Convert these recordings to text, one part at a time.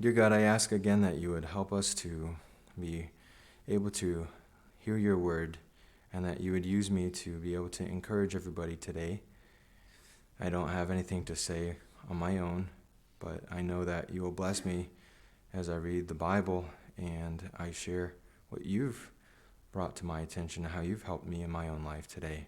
Dear God, I ask again that you would help us to be able to hear your word and that you would use me to be able to encourage everybody today. I don't have anything to say on my own, but I know that you will bless me as I read the Bible and I share what you've brought to my attention, how you've helped me in my own life today.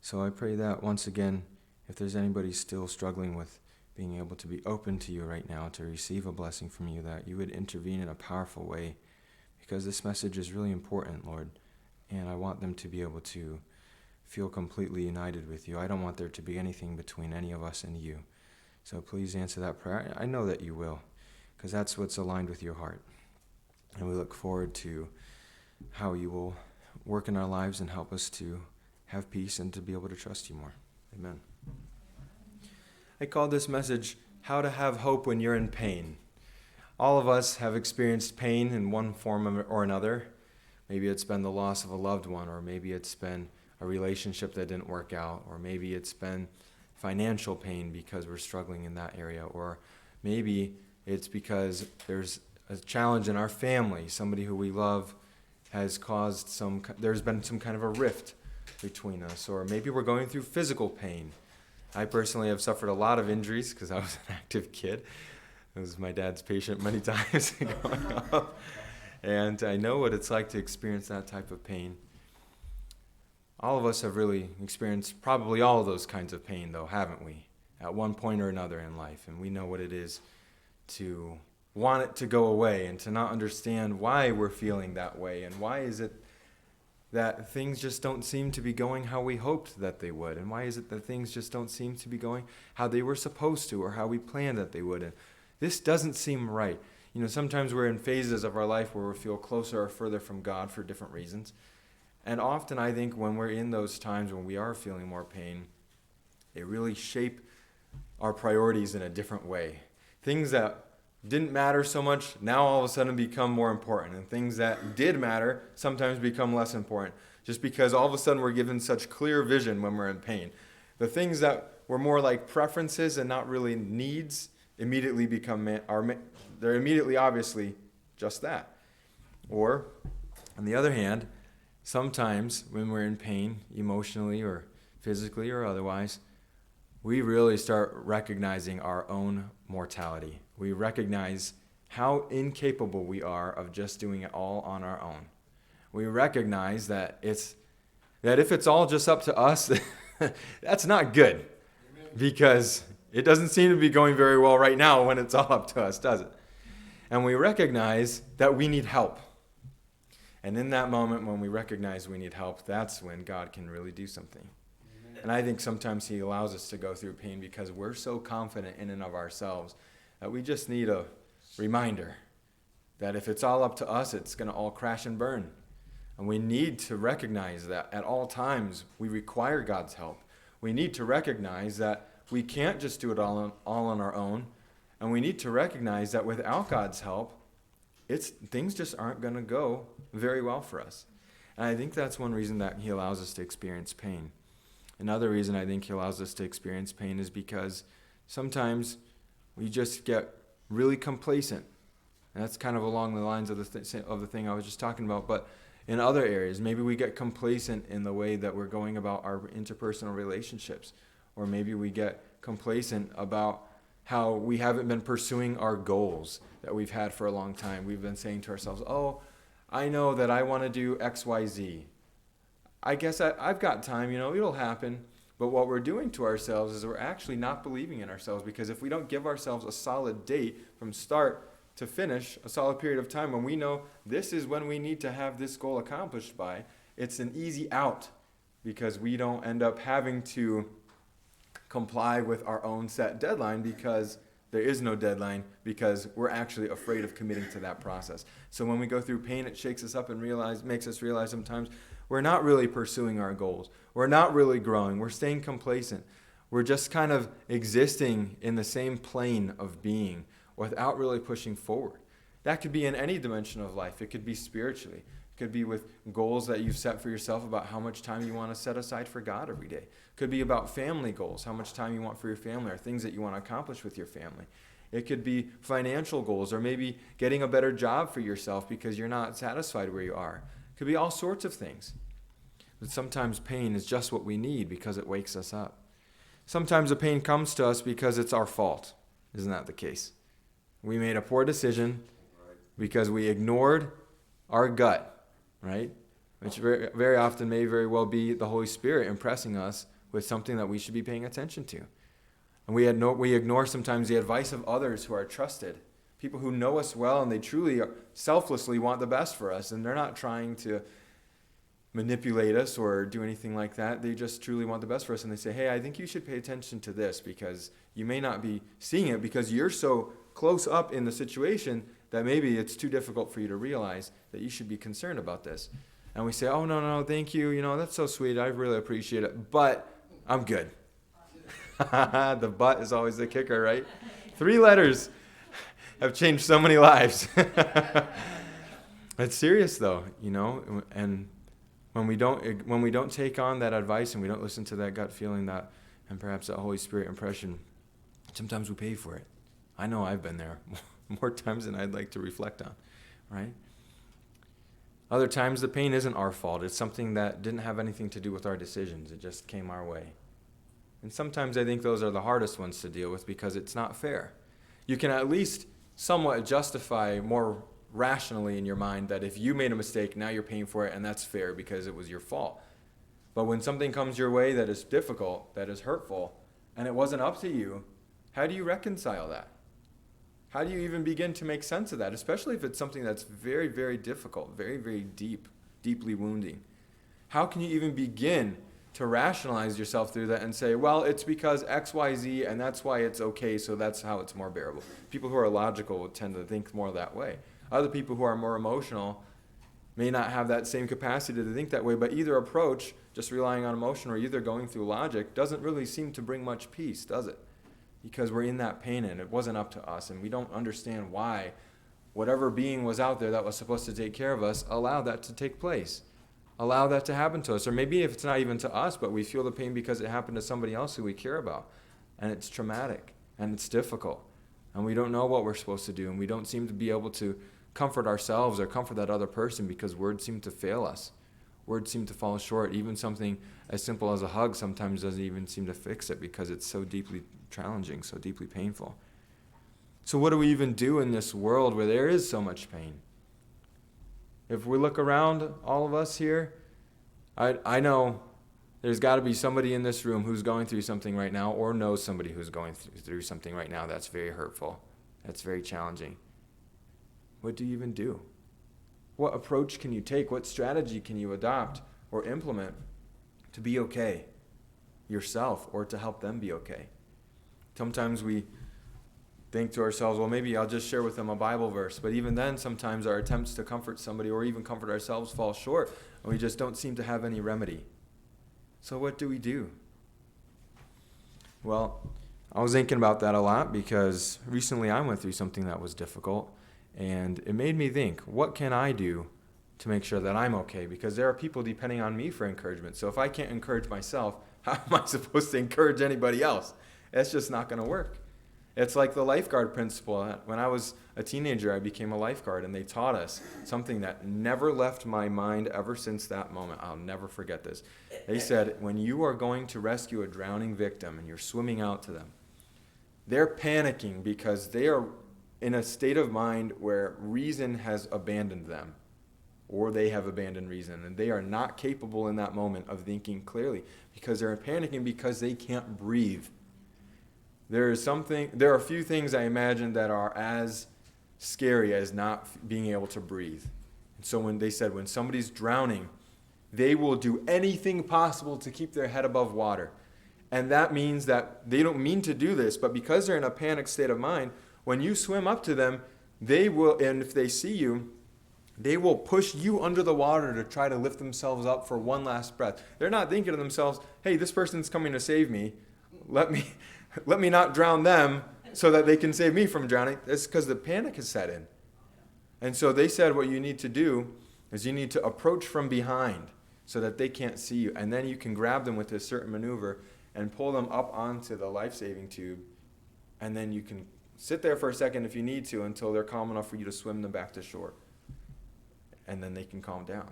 So I pray that once again, if there's anybody still struggling with being able to be open to you right now, to receive a blessing from you, that you would intervene in a powerful way, because this message is really important, Lord, and I want them to be able to feel completely united with you. I don't want there to be anything between any of us and you. So please answer that prayer. I know that you will, because that's what's aligned with your heart. And we look forward to how you will work in our lives and help us to have peace and to be able to trust you more. Amen. I call this message, How to Have Hope When You're in Pain. All of us have experienced pain in one form or another. Maybe it's been the loss of a loved one, or maybe it's been a relationship that didn't work out, or maybe it's been financial pain because we're struggling in that area, or maybe it's because there's a challenge in our family. Somebody who we love has caused there's been some kind of a rift between us, or maybe we're going through physical pain. I personally have suffered a lot of injuries because I was an active kid. I was my dad's patient many times growing up. And I know what it's like to experience that type of pain. All of us have really experienced probably all of those kinds of pain, though, haven't we? At one point or another in life. And we know what it is to want it to go away and to not understand why we're feeling that way, and why is it that things just don't seem to be going how we hoped that they would, and why is it that things just don't seem to be going how they were supposed to or how we planned that they would. And this doesn't seem right. You know, sometimes we're in phases of our life where we feel closer or further from God for different reasons. And often I think when we're in those times when we are feeling more pain, they really shape our priorities in a different way. Things that didn't matter so much now all of a sudden become more important, and things that did matter sometimes become less important, just because all of a sudden we're given such clear vision when we're in pain. The things that were more like preferences and not really needs immediately they're immediately obviously just that. Or on the other hand, sometimes when we're in pain, emotionally or physically or otherwise, we really start recognizing our own mortality. We recognize how incapable we are of just doing it all on our own. We recognize that if it's all just up to us, that's not good. Because it doesn't seem to be going very well right now when it's all up to us, does it? And we recognize that we need help. And in that moment when we recognize we need help, that's when God can really do something. And I think sometimes he allows us to go through pain because we're so confident in and of ourselves that we just need a reminder that if it's all up to us, it's going to all crash and burn. And we need to recognize that at all times we require God's help. We need to recognize that we can't just do it all on our own. And we need to recognize that without God's help, things just aren't going to go very well for us. And I think that's one reason that he allows us to experience pain. Another reason I think he allows us to experience pain is because sometimes we just get really complacent. And that's kind of along the lines of the thing I was just talking about. But in other areas, maybe we get complacent in the way that we're going about our interpersonal relationships. Or maybe we get complacent about how we haven't been pursuing our goals that we've had for a long time. We've been saying to ourselves, oh, I know that I want to do X, Y, Z. I guess I've got time, it'll happen. But what we're doing to ourselves is we're actually not believing in ourselves, because if we don't give ourselves a solid date from start to finish, a solid period of time when we know this is when we need to have this goal accomplished by, it's an easy out, because we don't end up having to comply with our own set deadline because there is no deadline, because we're actually afraid of committing to that process. So when we go through pain, it shakes us up and makes us realize sometimes we're not really pursuing our goals. We're not really growing. We're staying complacent. We're just kind of existing in the same plane of being without really pushing forward. That could be in any dimension of life. It could be spiritually. It could be with goals that you've set for yourself about how much time you want to set aside for God every day. It could be about family goals, how much time you want for your family, or things that you want to accomplish with your family. It could be financial goals, or maybe getting a better job for yourself because you're not satisfied where you are. It could be all sorts of things. But sometimes pain is just what we need because it wakes us up. Sometimes the pain comes to us because it's our fault. Isn't that the case? We made a poor decision because we ignored our gut, right? Which very, very often may very well be the Holy Spirit impressing us with something that we should be paying attention to. And we ignore sometimes the advice of others who are trusted, people who know us well and they truly selflessly want the best for us, and they're not trying to manipulate us or do anything like that. They just truly want the best for us, and they say, hey, I think you should pay attention to this because you may not be seeing it because you're so close up in the situation that maybe it's too difficult for you to realize that you should be concerned about this. And we say, oh, no, thank you. That's so sweet. I really appreciate it. But I'm good. The but is always the kicker, right? 3 letters have changed so many lives. It's serious, though, and when we don't take on that advice and we don't listen to that gut feeling, that and perhaps that Holy Spirit impression, sometimes we pay for it. I know I've been there more times than I'd like to reflect on, right? Other times the pain isn't our fault. It's something that didn't have anything to do with our decisions. It just came our way. And sometimes I think those are the hardest ones to deal with because it's not fair. You can at least somewhat justify more rationally in your mind that if you made a mistake, now you're paying for it, and that's fair because it was your fault. But when something comes your way that is difficult, that is hurtful, and it wasn't up to you, how do you reconcile that? How do you even begin to make sense of that, especially if it's something that's very, very difficult, very, very deeply wounding? How can you even begin to rationalize yourself through that and say, well, it's because X, Y, Z, and that's why it's okay, so that's how it's more bearable? People who are logical would tend to think more that way. Other people who are more emotional may not have that same capacity to think that way, but either approach, just relying on emotion or either going through logic, doesn't really seem to bring much peace, does it? Because we're in that pain and it wasn't up to us, and we don't understand why whatever being was out there that was supposed to take care of us allowed that to take place, allow that to happen to us. Or maybe if it's not even to us, but we feel the pain because it happened to somebody else who we care about, and it's traumatic and it's difficult, and we don't know what we're supposed to do, and we don't seem to be able to comfort ourselves or comfort that other person because words seem to fail us. Words seem to fall short. Even something as simple as a hug sometimes doesn't even seem to fix it because it's so deeply challenging, so deeply painful. So what do we even do in this world where there is so much pain? If we look around, all of us here, I know there's got to be somebody in this room who's going through something right now or knows somebody who's going through something right now that's very hurtful, that's very challenging. What do you even do? What approach can you take? What strategy can you adopt or implement to be okay yourself or to help them be okay? Sometimes we think to ourselves, well, maybe I'll just share with them a Bible verse. But even then, sometimes our attempts to comfort somebody or even comfort ourselves fall short, and we just don't seem to have any remedy. So what do we do? Well, I was thinking about that a lot because recently I went through something that was difficult, and it made me think, what can I do to make sure that I'm okay? Because there are people depending on me for encouragement. So if I can't encourage myself, how am I supposed to encourage anybody else? It's just not going to work. It's like the Lifeguard Principle. When I was a teenager, I became a lifeguard, and they taught us something that never left my mind ever since that moment. I'll never forget this. They said, when you are going to rescue a drowning victim and you're swimming out to them, they're panicking because they are in a state of mind where reason has abandoned them, or they have abandoned reason, and they are not capable in that moment of thinking clearly because they're panicking because they can't breathe. There are a few things I imagine that are as scary as not being able to breathe. And so when they said when somebody's drowning, they will do anything possible to keep their head above water. And that means that they don't mean to do this, but because they're in a panic state of mind, when you swim up to them, they will, and if they see you, they will push you under the water to try to lift themselves up for one last breath. They're not thinking to themselves, hey, this person's coming to save me. Let me not drown them so that they can save me from drowning. That's because the panic has set in. And so they said what you need to do is you need to approach from behind so that they can't see you. And then you can grab them with a certain maneuver and pull them up onto the life-saving tube. And then you can sit there for a second if you need to until they're calm enough for you to swim them back to shore. And then they can calm down.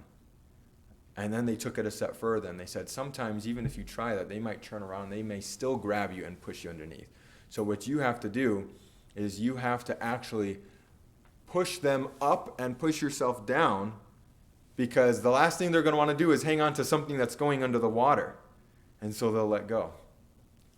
And then they took it a step further and they said, sometimes even if you try that, they might turn around and they may still grab you and push you underneath. So what you have to do is you have to actually push them up and push yourself down, because the last thing they're going to want to do is hang on to something that's going under the water. And so they'll let go.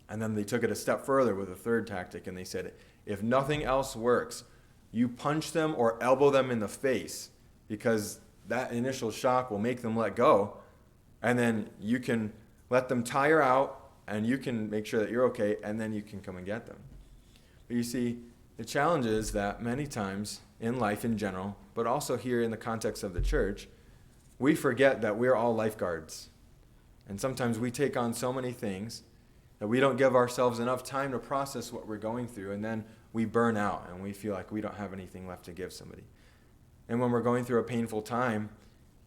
And then they took it a step further with a third tactic, and they said, if nothing else works, you punch them or elbow them in the face, because that initial shock will make them let go. And then you can let them tire out, and you can make sure that you're okay, and then you can come and get them. But you see, the challenge is that many times in life in general, but also here in the context of the church, we forget that we're all lifeguards. And sometimes we take on so many things that we don't give ourselves enough time to process what we're going through, and then we burn out and we feel like we don't have anything left to give somebody. And when we're going through a painful time,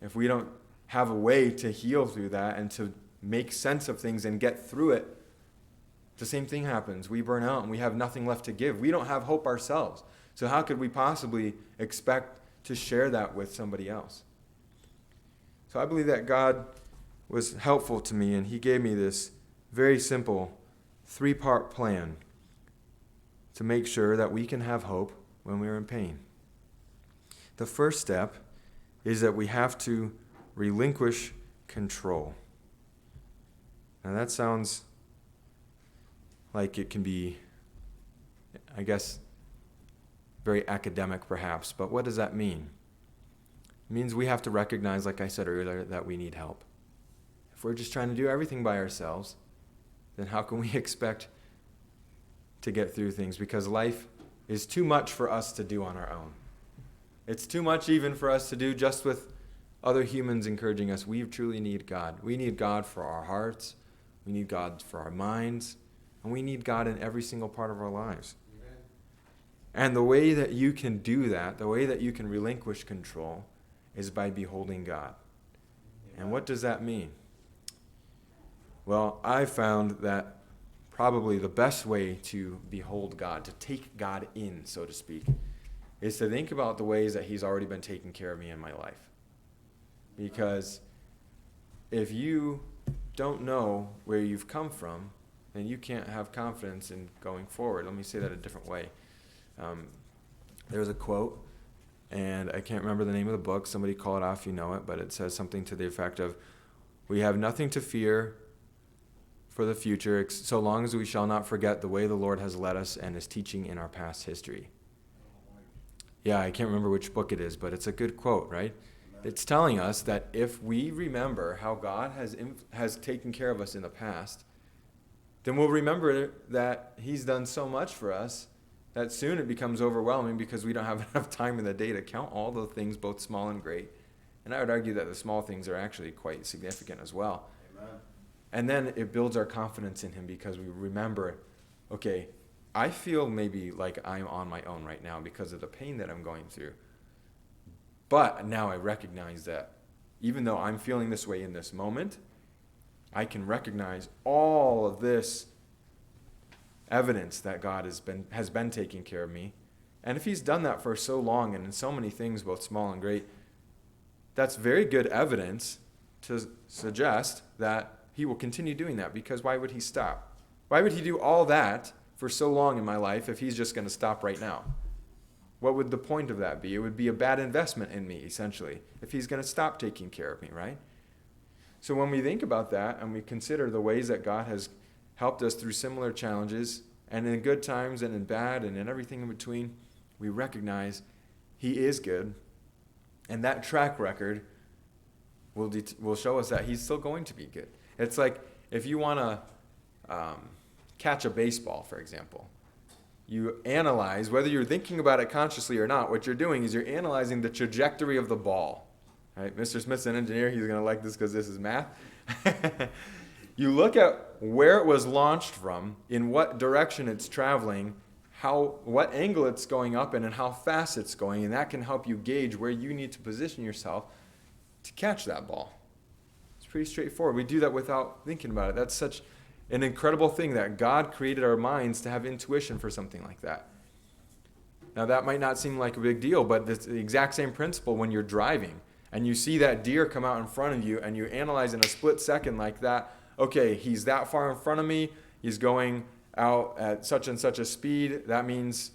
if we don't have a way to heal through that and to make sense of things and get through it, the same thing happens. We burn out and we have nothing left to give. We don't have hope ourselves. So how could we possibly expect to share that with somebody else? So I believe that God was helpful to me, and he gave me this very simple 3-part plan to make sure that we can have hope when we're in pain. The first step is that we have to relinquish control. Now that sounds like it can be, I guess, very academic perhaps, but what does that mean? It means we have to recognize, like I said earlier, that we need help. If we're just trying to do everything by ourselves, then how can we expect to get through things? Because life is too much for us to do on our own. It's too much even for us to do just with other humans encouraging us. We truly need God. We need God for our hearts. We need God for our minds. And we need God in every single part of our lives. Amen. And the way that you can do that, the way that you can relinquish control, is by beholding God. Amen. And what does that mean? Well, I found that probably the best way to behold God, to take God in, so to speak, is to think about the ways that he's already been taking care of me in my life. Because if you don't know where you've come from, then you can't have confidence in going forward. Let me say that a different way. There's a quote, and I can't remember the name of the book. Somebody call it off, you know it, but it says something to the effect of, we have nothing to fear for the future, so long as we shall not forget the way the Lord has led us and is teaching in our past history. Yeah, I can't remember which book it is, but it's a good quote, right? It's telling us that if we remember how God has taken care of us in the past, then we'll remember that he's done so much for us that soon it becomes overwhelming because we don't have enough time in the day to count all the things, both small and great. And I would argue that the small things are actually quite significant as well. Amen. And then it builds our confidence in him because we remember, okay, I feel maybe like I'm on my own right now because of the pain that I'm going through. But now I recognize that even though I'm feeling this way in this moment, I can recognize all of this evidence that God has been taking care of me. And if he's done that for so long and in so many things, both small and great, that's very good evidence to suggest that he will continue doing that, because why would he stop? Why would he do all that for so long in my life if he's just going to stop right now? What would the point of that be? It would be a bad investment in me, essentially, if he's going to stop taking care of me, right? So when we think about that and we consider the ways that God has helped us through similar challenges, and in good times and in bad and in everything in between, we recognize he is good, and that track record will show us that he's still going to be good. It's like if you want to catch a baseball, for example. You analyze, whether you're thinking about it consciously or not, what you're doing is you're analyzing the trajectory of the ball. Right? Mr. Smith's an engineer. He's going to like this because this is math. You look at where it was launched from, in what direction it's traveling, what angle it's going up in, and how fast it's going, and that can help you gauge where you need to position yourself to catch that ball. It's pretty straightforward. We do that without thinking about it. That's such an incredible thing that God created our minds to have intuition for something like that. Now that might not seem like a big deal, but it's the exact same principle when you're driving and you see that deer come out in front of you and you analyze in a split second like that, okay, he's that far in front of me, he's going out at such and such a speed, that means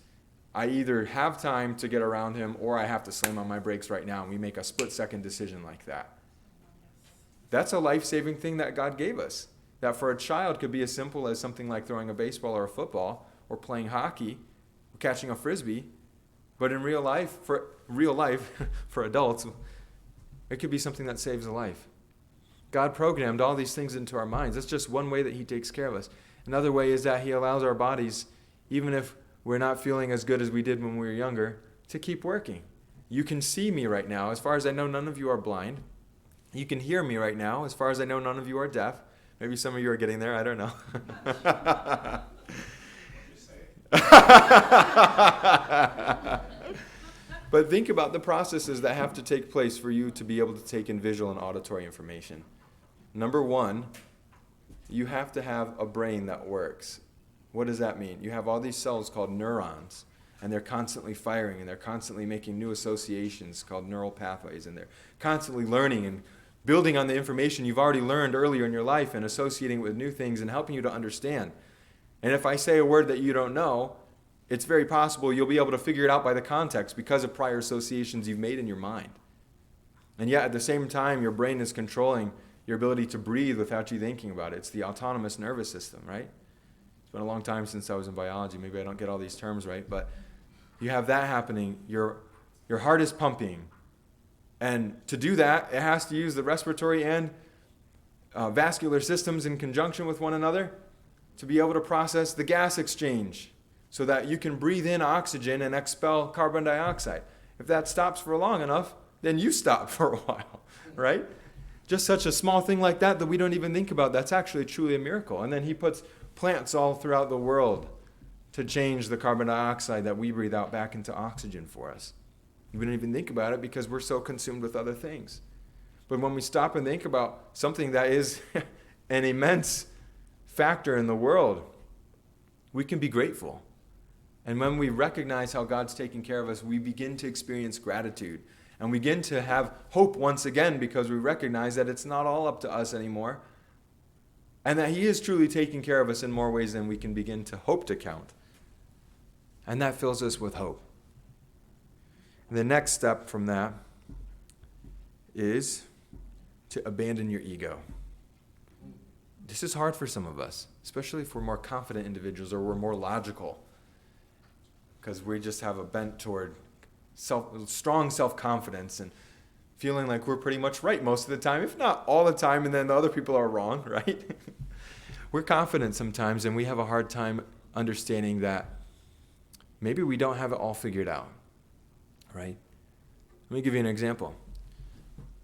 I either have time to get around him or I have to slam on my brakes right now, and we make a split-second decision like that. That's a life-saving thing that God gave us. That for a child could be as simple as something like throwing a baseball or a football or playing hockey or catching a frisbee. But in real life, for adults, it could be something that saves a life. God programmed all these things into our minds. That's just one way that he takes care of us. Another way is that he allows our bodies, even if we're not feeling as good as we did when we were younger, to keep working. You can see me right now. As far as I know, none of you are blind. You can hear me right now. As far as I know, none of you are deaf. Maybe some of you are getting there. I don't know. But think about the processes that have to take place for you to be able to take in visual and auditory information. Number one, you have to have a brain that works. What does that mean? You have all these cells called neurons, and they're constantly firing, and they're constantly making new associations called neural pathways, and they're constantly learning and building on the information you've already learned earlier in your life and associating it with new things and helping you to understand. And if I say a word that you don't know, it's very possible you'll be able to figure it out by the context because of prior associations you've made in your mind. And yet at the same time, your brain is controlling your ability to breathe without you thinking about it. It's the autonomous nervous system, right? It's been a long time since I was in biology. Maybe I don't get all these terms right, but you have that happening. Your heart is pumping. And to do that, it has to use the respiratory and vascular systems in conjunction with one another to be able to process the gas exchange so that you can breathe in oxygen and expel carbon dioxide. If that stops for long enough, then you stop for a while, right? Just such a small thing like that we don't even think about. That's actually truly a miracle. And then he puts plants all throughout the world to change the carbon dioxide that we breathe out back into oxygen for us. We don't even think about it because we're so consumed with other things. But when we stop and think about something that is an immense factor in the world, we can be grateful. And when we recognize how God's taking care of us, we begin to experience gratitude. And we begin to have hope once again because we recognize that it's not all up to us anymore. And that he is truly taking care of us in more ways than we can begin to hope to count. And that fills us with hope. And the next step from that is to abandon your ego. This is hard for some of us, especially if we're more confident individuals or we're more logical, because we just have a bent toward strong self-confidence and feeling like we're pretty much right most of the time, if not all the time, and then the other people are wrong, right? We're confident sometimes, and we have a hard time understanding that maybe we don't have it all figured out, right? Let me give you an example.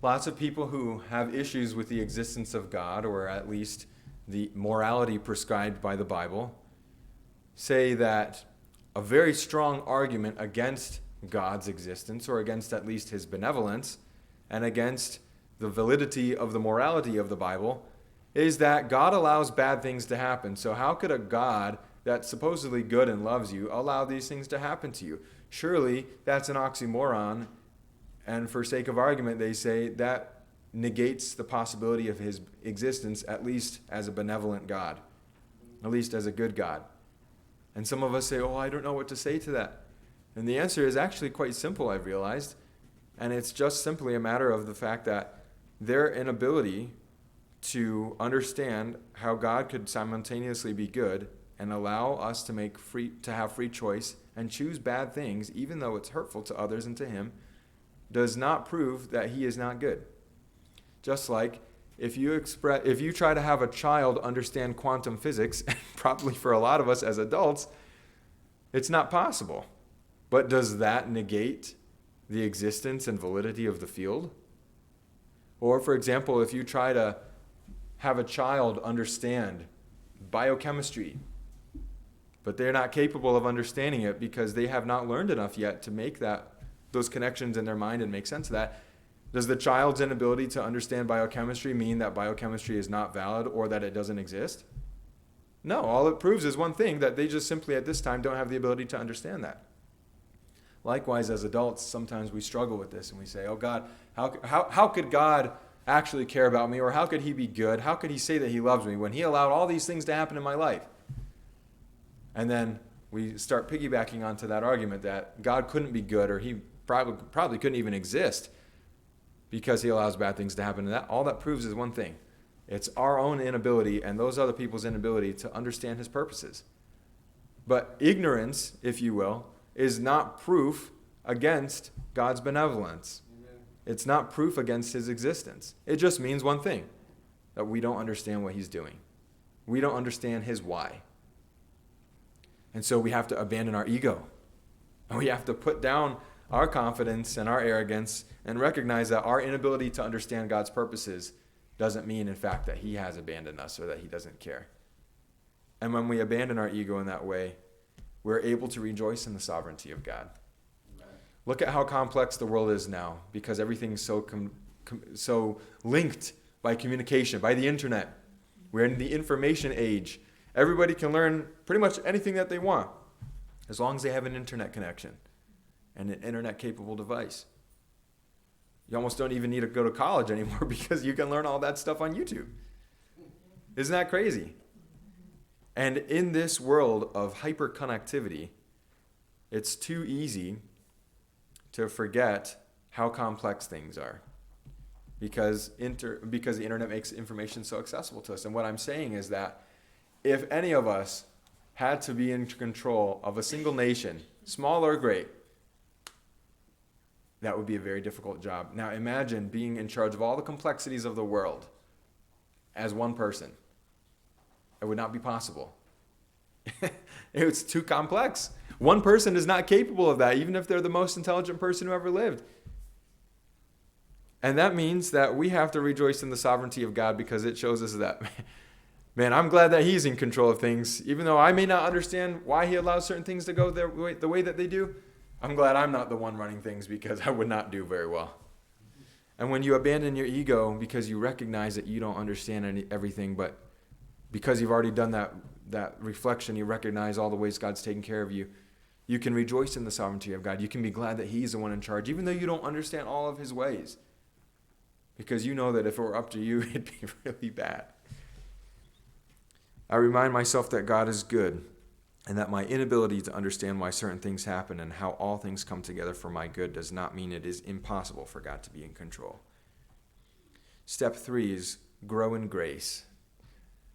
Lots of people who have issues with the existence of God, or at least the morality prescribed by the Bible, say that a very strong argument against God's existence, or against at least his benevolence, and against the validity of the morality of the Bible, is that God allows bad things to happen. So how could a God that's supposedly good and loves you allow these things to happen to you? Surely that's an oxymoron, and for sake of argument, they say that negates the possibility of his existence, at least as a benevolent God, at least as a good God. And some of us say, I don't know what to say to that. And the answer is actually quite simple, I've realized. And it's just simply a matter of the fact that their inability to understand how God could simultaneously be good and allow us to have free choice and choose bad things, even though it's hurtful to others and to him, does not prove that he is not good. Just like if you try to have a child understand quantum physics, and probably for a lot of us as adults, it's not possible. But does that negate the existence and validity of the field? Or, for example, if you try to have a child understand biochemistry, but they're not capable of understanding it because they have not learned enough yet to make those connections in their mind and make sense of that, does the child's inability to understand biochemistry mean that biochemistry is not valid or that it doesn't exist? No, all it proves is one thing, that they just simply at this time don't have the ability to understand that. Likewise, as adults, sometimes we struggle with this and we say, oh God, how could God actually care about me? Or how could he be good? How could he say that he loves me when he allowed all these things to happen in my life? And then we start piggybacking onto that argument that God couldn't be good, or he probably couldn't even exist because he allows bad things to happen. And that all that proves is one thing. It's our own inability and those other people's inability to understand his purposes. But ignorance, if you will, is not proof against God's benevolence. Amen. It's not proof against his existence. It just means one thing, that we don't understand what he's doing. We don't understand his why. And so we have to abandon our ego. And we have to put down our confidence and our arrogance and recognize that our inability to understand God's purposes doesn't mean, in fact, that he has abandoned us or that he doesn't care. And when we abandon our ego in that way, we're able to rejoice in the sovereignty of God. Amen. Look at how complex the world is now, because everything's so linked by communication, by the internet. We're in the information age. Everybody can learn pretty much anything that they want, as long as they have an internet connection and an internet-capable device. You almost don't even need to go to college anymore because you can learn all that stuff on YouTube. Isn't that crazy? And in this world of hyperconnectivity, it's too easy to forget how complex things are because the internet makes information so accessible to us. And what I'm saying is that if any of us had to be in control of a single nation, small or great, that would be a very difficult job. Now imagine being in charge of all the complexities of the world as one person. It would not be possible. It's too complex. One person is not capable of that, even if they're the most intelligent person who ever lived. And that means that we have to rejoice in the sovereignty of God, because it shows us that, man, I'm glad that he's in control of things. Even though I may not understand why he allows certain things to go the way that they do, I'm glad I'm not the one running things, because I would not do very well. And when you abandon your ego because you recognize that you don't understand everything, but because you've already done that reflection, you recognize all the ways God's taken care of you, you can rejoice in the sovereignty of God. You can be glad that he's the one in charge, even though you don't understand all of his ways. Because you know that if it were up to you, it'd be really bad. I remind myself that God is good, and that my inability to understand why certain things happen and how all things come together for my good does not mean it is impossible for God to be in control. Step 3 is grow in grace.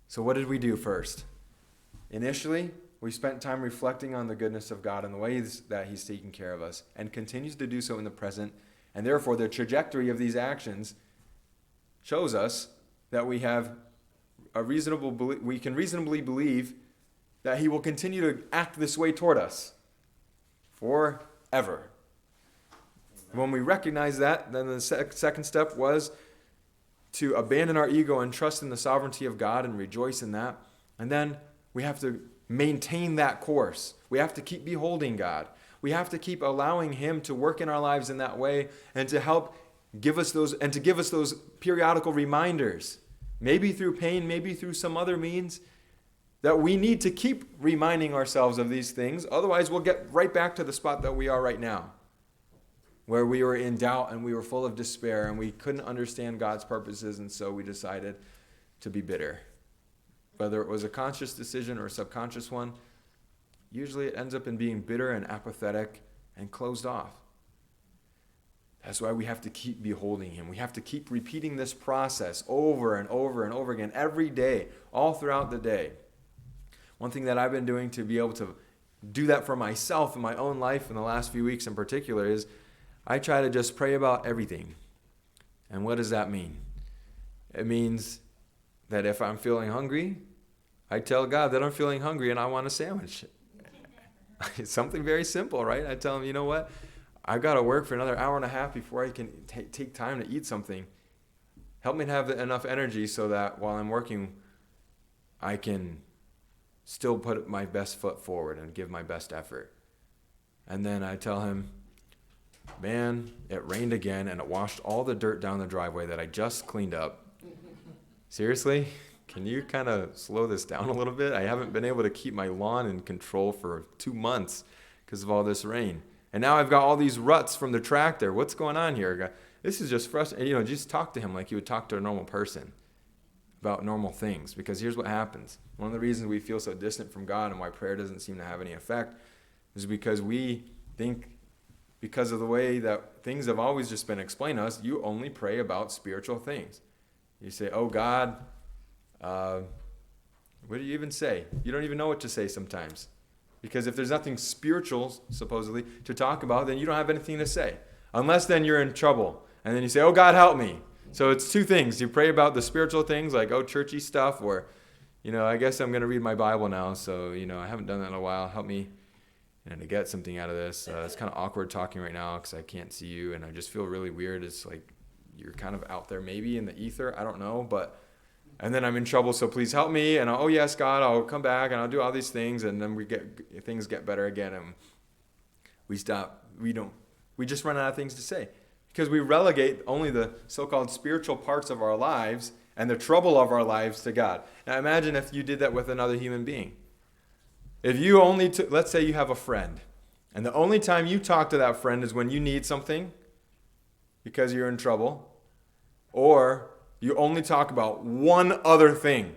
So what did we do first? Initially, we spent time reflecting on the goodness of God and the ways that he's taking care of us, and continues to do so in the present. And therefore, the trajectory of these actions shows us that we have we can reasonably believe that he will continue to act this way toward us forever. When we recognize that, then the second step was to abandon our ego and trust in the sovereignty of God and rejoice in that. And then we have to maintain that course. We have to keep beholding God. We have to keep allowing him to work in our lives in that way, and to help give us those periodical reminders, maybe through pain, maybe through some other means, that we need to keep reminding ourselves of these things. Otherwise, we'll get right back to the spot that we are right now, where we were in doubt and we were full of despair and we couldn't understand God's purposes, and so we decided to be bitter. Whether it was a conscious decision or a subconscious one, usually it ends up in being bitter and apathetic and closed off. That's why we have to keep beholding him. We have to keep repeating this process over and over and over again every day, all throughout the day. One thing that I've been doing to be able to do that for myself in my own life in the last few weeks in particular is I try to just pray about everything. And what does that mean? It means that if I'm feeling hungry, I tell God that I'm feeling hungry and I want a sandwich. It's something very simple, right? I tell him, you know what? I've got to work for another hour and a half before I can take time to eat something. Help me to have enough energy so that while I'm working, I can still put my best foot forward and give my best effort. And then I tell him, man, it rained again and it washed all the dirt down the driveway that I just cleaned up. Seriously? Can you kind of slow this down a little bit? I haven't been able to keep my lawn in control for 2 months because of all this rain. And now I've got all these ruts from the tractor. What's going on here? This is just frustrating. Just talk to him like you would talk to a normal person about normal things. Because here's what happens. One of the reasons we feel so distant from God and why prayer doesn't seem to have any effect is because we think, because of the way that things have always just been explained to us, you only pray about spiritual things. You say, oh God, what do you even say? You don't even know what to say sometimes. Because if there's nothing spiritual, supposedly, to talk about, then you don't have anything to say. Unless then you're in trouble. And then you say, oh God, help me. So it's two things. You pray about the spiritual things, like, oh, churchy stuff, or, I guess I'm going to read my Bible now, so, I haven't done that in a while. Help me, to get something out of this. It's kind of awkward talking right now because I can't see you, and I just feel really weird. It's like you're kind of out there maybe in the ether. I don't know, and then I'm in trouble, so please help me. And oh yes, God, I'll come back and I'll do all these things, and then things get better again, and we just run out of things to say because we relegate only the so-called spiritual parts of our lives and the trouble of our lives to God. Now imagine if you did that with another human being. If you let's say you have a friend, and the only time you talk to that friend is when you need something because you're in trouble, or you only talk about one other thing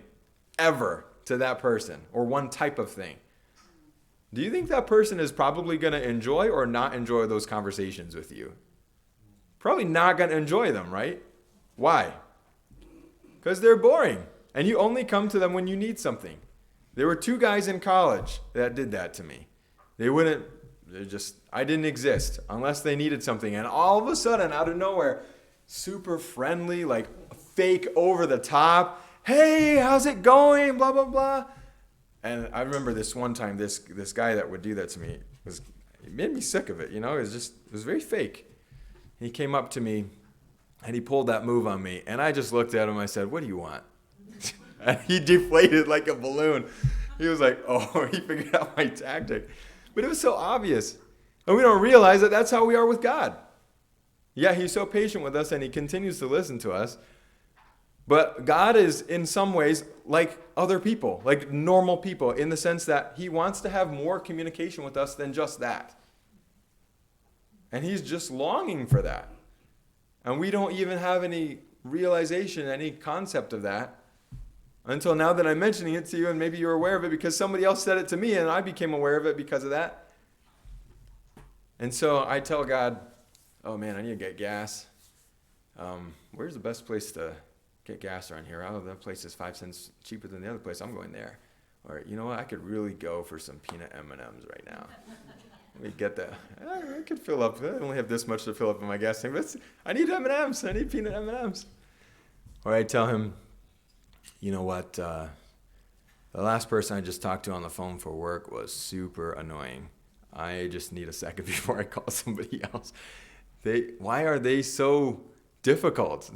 ever to that person, or one type of thing. Do you think that person is probably going to enjoy or not enjoy those conversations with you? Probably not going to enjoy them, right? Why? Because they're boring, and you only come to them when you need something. There were two guys in college that did that to me. I didn't exist unless they needed something. And all of a sudden, out of nowhere, super friendly, like fake over the top. Hey, how's it going? Blah, blah, blah. And I remember this one time, this guy that would do that to me, it made me sick of it, It was very fake. He came up to me and he pulled that move on me. And I just looked at him. I said, what do you want? And he deflated like a balloon. He was like, oh, he figured out my tactic. But it was so obvious. And we don't realize that that's how we are with God. Yeah, he's so patient with us and he continues to listen to us. But God is in some ways like other people, like normal people, in the sense that he wants to have more communication with us than just that. And he's just longing for that. And we don't even have any realization, any concept of that until now that I'm mentioning it to you, and maybe you're aware of it because somebody else said it to me and I became aware of it because of that. And so I tell God, oh man, I need to get gas. Where's the best place to get gas around here? Oh, that place is 5 cents cheaper than the other place. I'm going there. Or you know what? I could really go for some peanut M&Ms right now. Let me get that. I could fill up. I only have this much to fill up in my gas tank. But I need M&Ms. I need peanut M&Ms. Or I tell him, you know what? The last person I just talked to on the phone for work was super annoying. I just need a second before I call somebody else. Why are they so difficult?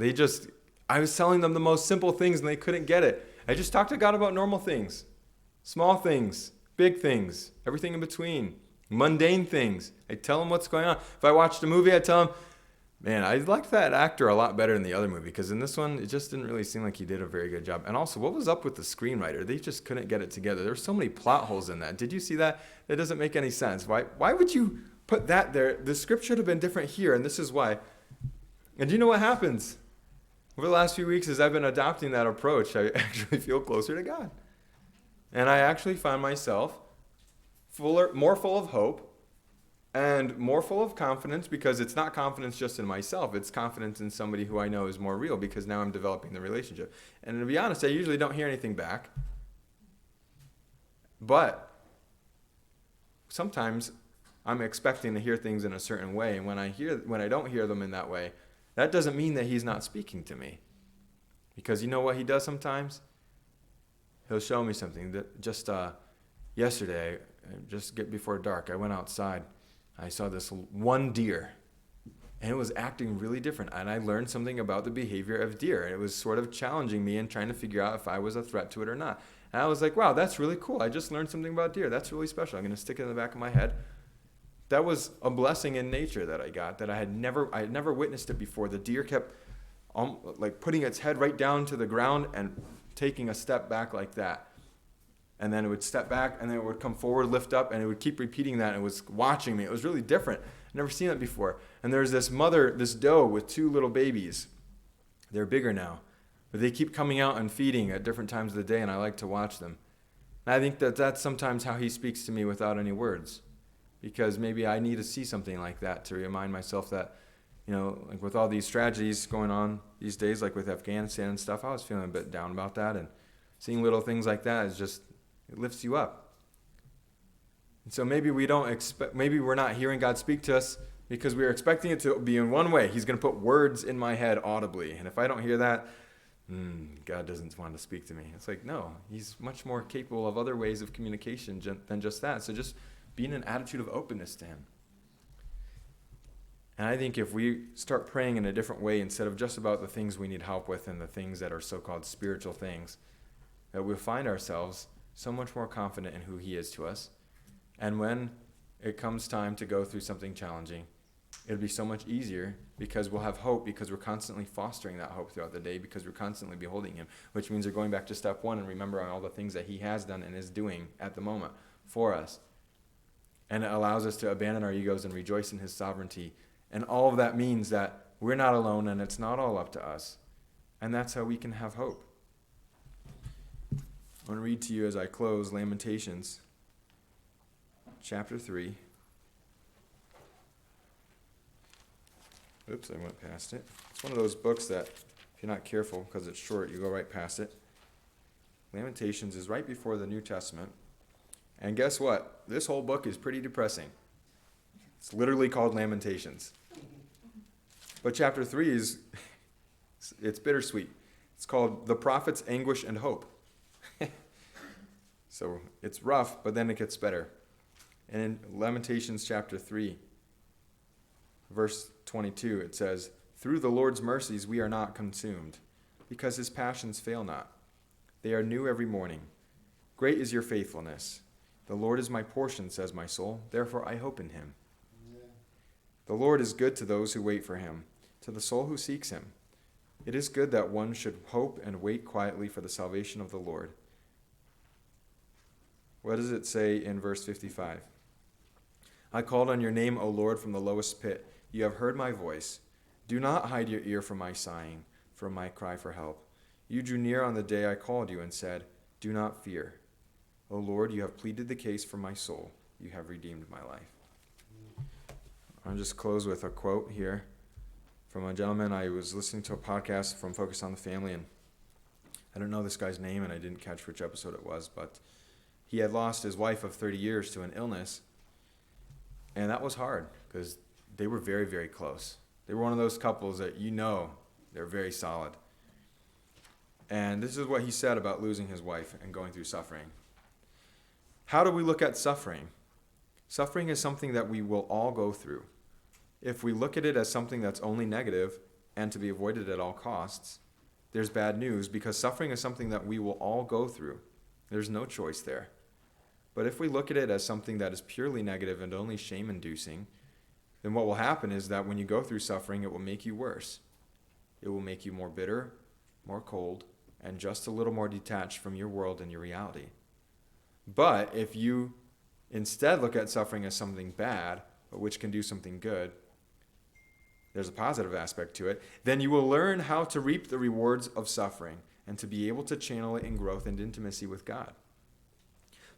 I was telling them the most simple things and they couldn't get it. I just talked to God about normal things, small things, big things, everything in between, mundane things. I tell them what's going on. If I watched a movie, I tell them, man, I liked that actor a lot better in the other movie because in this one, it just didn't really seem like he did a very good job. And also, what was up with the screenwriter? They just couldn't get it together. There were so many plot holes in that. Did you see that? That doesn't make any sense. Why would you put that there? The script should have been different here, and this is why. And do you know what happens? Over the last few weeks, as I've been adopting that approach, I actually feel closer to God. And I actually find myself more full of hope and more full of confidence, because it's not confidence just in myself. It's confidence in somebody who I know is more real, because now I'm developing the relationship. And to be honest, I usually don't hear anything back. But sometimes I'm expecting to hear things in a certain way. And when I don't hear them in that way, that doesn't mean that he's not speaking to me. Because you know what he does sometimes? He'll show me something. That just yesterday, just before dark, I went outside. I saw this one deer, and it was acting really different. And I learned something about the behavior of deer. And it was sort of challenging me and trying to figure out if I was a threat to it or not. And I was like, wow, that's really cool. I just learned something about deer. That's really special. I'm going to stick it in the back of my head. That was a blessing in nature that I got, that I had never witnessed it before. The deer kept like putting its head right down to the ground and taking a step back like that. And then it would step back, and then it would come forward, lift up, and it would keep repeating that. And it was watching me. It was really different. I've never seen that before. And there's this mother, this doe with 2 little babies. They're bigger now. But they keep coming out and feeding at different times of the day, and I like to watch them. And I think that that's sometimes how he speaks to me without any words. Because maybe I need to see something like that to remind myself that, like with all these tragedies going on these days, like with Afghanistan and stuff, I was feeling a bit down about that. And seeing little things like that is just, it lifts you up. And so maybe maybe we're not hearing God speak to us because we're expecting it to be in one way. He's going to put words in my head audibly. And if I don't hear that, God doesn't want to speak to me. It's like, no, he's much more capable of other ways of communication than just that. So just be in an attitude of openness to him. And I think if we start praying in a different way, instead of just about the things we need help with and the things that are so-called spiritual things, that we'll find ourselves so much more confident in who he is to us. And when it comes time to go through something challenging, it'll be so much easier because we'll have hope, because we're constantly fostering that hope throughout the day, because we're constantly beholding him, which means we're going back to step 1 and remembering all the things that he has done and is doing at the moment for us. And it allows us to abandon our egos and rejoice in his sovereignty. And all of that means that we're not alone and it's not all up to us. And that's how we can have hope. I want to read to you as I close Lamentations chapter 3. Oops, I went past it. It's one of those books that, if you're not careful, because it's short, you go right past it. Lamentations is right before the New Testament. And guess what? This whole book is pretty depressing. It's literally called Lamentations. But chapter 3 it's bittersweet. It's called The Prophet's Anguish and Hope. So it's rough, but then it gets better. And in Lamentations chapter 3, verse 22, it says, "Through the Lord's mercies we are not consumed, because his passions fail not. They are new every morning. Great is your faithfulness. The Lord is my portion, says my soul. Therefore I hope in him. The Lord is good to those who wait for him, to the soul who seeks him. It is good that one should hope and wait quietly for the salvation of the Lord." What does it say in verse 55? "I called on your name, O Lord, from the lowest pit. You have heard my voice. Do not hide your ear from my sighing, from my cry for help. You drew near on the day I called you and said, do not fear. O Lord, you have pleaded the case for my soul. You have redeemed my life." I'll just close with a quote here from a gentleman. I was listening to a podcast from Focus on the Family, and I don't know this guy's name, and I didn't catch which episode it was, but he had lost his wife of 30 years to an illness, and that was hard because they were very, very close. They were one of those couples that they're very solid. And this is what he said about losing his wife and going through suffering. How do we look at suffering? Suffering is something that we will all go through. If we look at it as something that's only negative and to be avoided at all costs, there's bad news, because suffering is something that we will all go through. There's no choice there. But if we look at it as something that is purely negative and only shame-inducing, then what will happen is that when you go through suffering, it will make you worse. It will make you more bitter, more cold, and just a little more detached from your world and your reality. But if you instead look at suffering as something bad, but which can do something good, there's a positive aspect to it, then you will learn how to reap the rewards of suffering and to be able to channel it in growth and intimacy with God.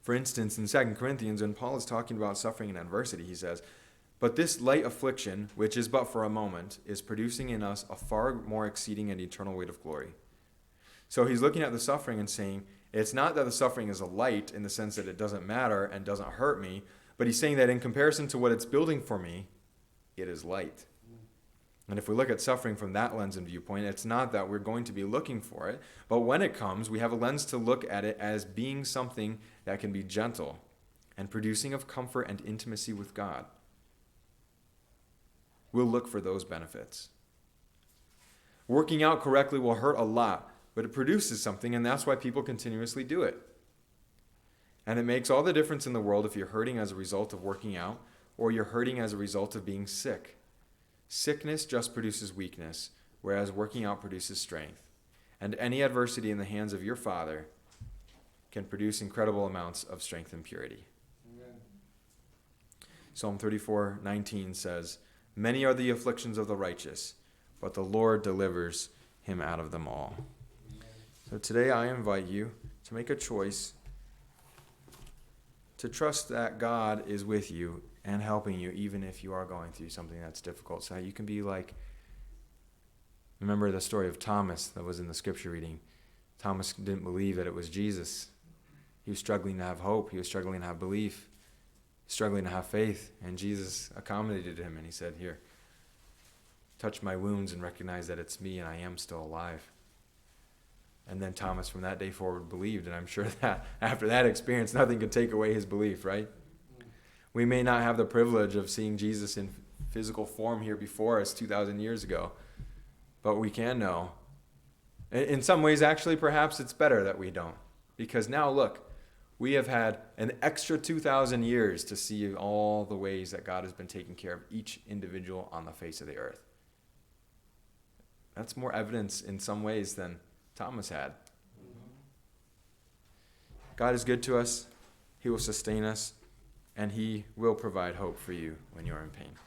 For instance, in 2 Corinthians, when Paul is talking about suffering and adversity, he says, "But this light affliction, which is but for a moment, is producing in us a far more exceeding and eternal weight of glory." So he's looking at the suffering and saying, it's not that the suffering is a light in the sense that it doesn't matter and doesn't hurt me, but he's saying that in comparison to what it's building for me, it is light. And if we look at suffering from that lens and viewpoint, it's not that we're going to be looking for it, but when it comes, we have a lens to look at it as being something that can be gentle and producing of comfort and intimacy with God. We'll look for those benefits. Working out correctly will hurt a lot, but it produces something, and that's why people continuously do it. And it makes all the difference in the world if you're hurting as a result of working out or you're hurting as a result of being sick. Sickness just produces weakness, whereas working out produces strength. And any adversity in the hands of your Father can produce incredible amounts of strength and purity. Amen. Psalm 34:19 says, "Many are the afflictions of the righteous, but the Lord delivers him out of them all." Amen. So today I invite you to make a choice to trust that God is with you and helping you, even if you are going through something that's difficult. So you can be like, remember the story of Thomas that was in the scripture reading. Thomas didn't believe that it was Jesus. He was struggling to have hope. He was struggling to have belief, struggling to have faith. And Jesus accommodated him and he said, "Here, touch my wounds and recognize that it's me and I am still alive." And then Thomas from that day forward believed. And I'm sure that after that experience, nothing could take away his belief, right? We may not have the privilege of seeing Jesus in physical form here before us 2,000 years ago, but we can know. In some ways, actually, perhaps it's better that we don't. Because now, look, we have had an extra 2,000 years to see all the ways that God has been taking care of each individual on the face of the earth. That's more evidence in some ways than Thomas had. God is good to us. He will sustain us. And he will provide hope for you when you're in pain.